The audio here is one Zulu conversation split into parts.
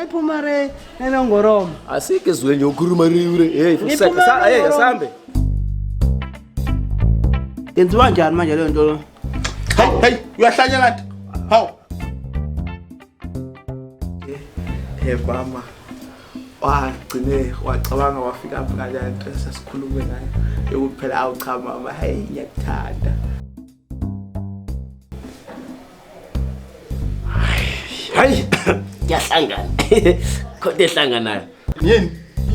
ngiphuma re enongoromo. Asike izwe nje ukhuluma riure. Hey, fuseka. Hey, asambe. Yenziwa njani manje leyo nto lo? Hey, uyahlanya kanti? Hawu. Mama. Wagcine wacabanga wafika apha kanti sasikhulume naye. Yokuphela awu cha mama, hey ngiyakuthanda. Hayi, yahlangana. Kodwa ehlanganayo. Yini?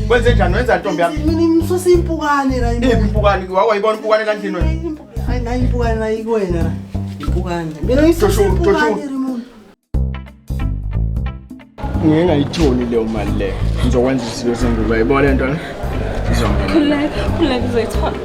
Kwenze njani wenza ntombi yami? Mina ngisusa impukane la Impukane, wawayibona impukane kanjani wena? Hayi nayi impukane la ikwena la. Impukane. Mina ngisusa impukane remote. Ngeke ngayitholi leyo mali le. Ngizokwenza izinto zengubo. Uyayibona lento? Ngizongena. Khuleka uzoyithola.